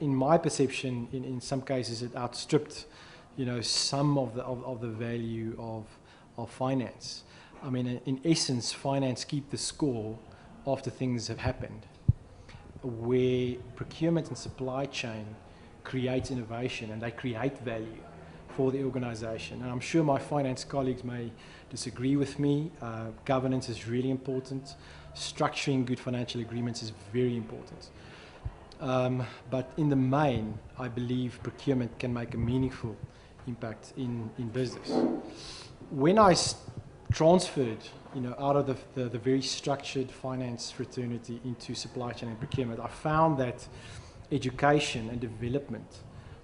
in my perception, in some cases, it outstripped, some of the value of finance. I mean, in essence, finance keep the score after things have happened, where procurement and supply chain creates innovation and they create value for the organization. And I'm sure my finance colleagues may disagree with me. Governance is really important. Structuring good financial agreements is very important. But in the main, I believe procurement can make a meaningful impact in business. When I transferred, out of the very structured finance fraternity into supply chain and procurement, I found that education and development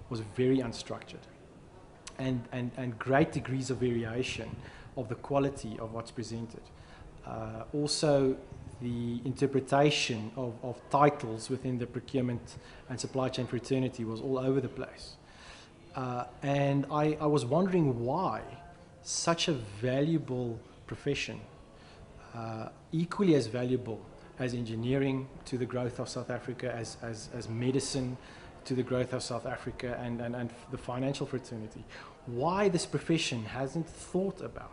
was very unstructured, and great degrees of variation of the quality of what's presented. Also, the interpretation of titles within the procurement and supply chain fraternity was all over the place. And I was wondering why such a valuable profession, equally as valuable as engineering to the growth of South Africa, as medicine to the growth of South Africa, and the financial fraternity, why this profession hasn't thought about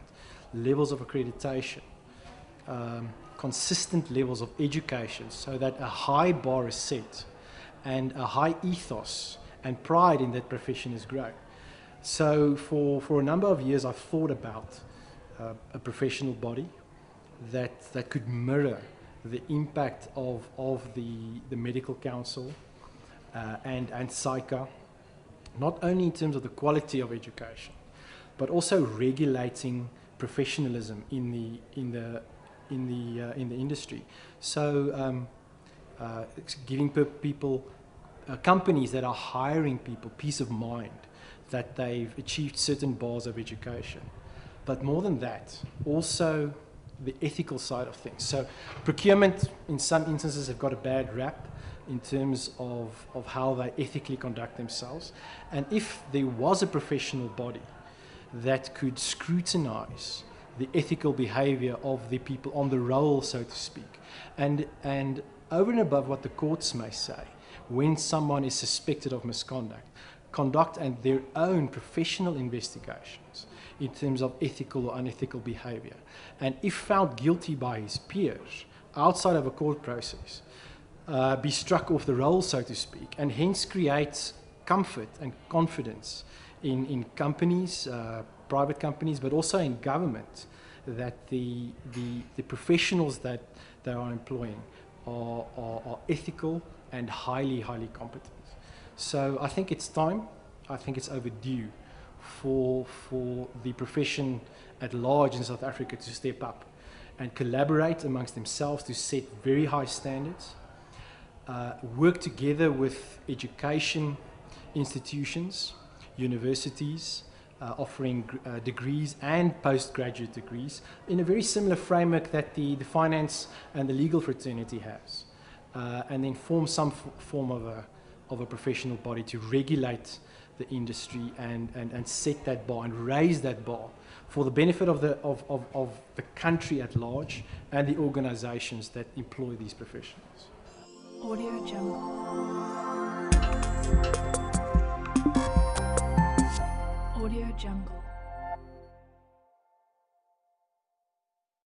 levels of accreditation, consistent levels of education, so that a high bar is set and a high ethos and pride in that profession is grown. So for a number of years I've thought about a professional body that could mirror the impact of the Medical Council and SAICA, not only in terms of the quality of education, but also regulating professionalism in the industry. So giving people, companies that are hiring people, peace of mind that they've achieved certain bars of education. But more than that, also the ethical side of things. So procurement, in some instances, have got a bad rap in terms of how they ethically conduct themselves. And if there was a professional body that could scrutinize the ethical behavior of the people on the roll, so to speak, and over and above what the courts may say, when someone is suspected of misconduct, conduct and their own professional investigations in terms of ethical or unethical behavior, and if found guilty by his peers outside of a court process, be struck off the roll, so to speak, and hence creates comfort and confidence in companies, private companies, but also in government, that the professionals that they are employing are ethical and highly competent. So I think it's time, I think it's overdue for the profession at large in South Africa to step up and collaborate amongst themselves to set very high standards, work together with education institutions, universities, offering degrees and postgraduate degrees in a very similar framework that the finance and the legal fraternity has, and then form some form of a professional body to regulate the industry and set that bar and raise that bar for the benefit of the country at large and the organizations that employ these professionals. Audio Jungle.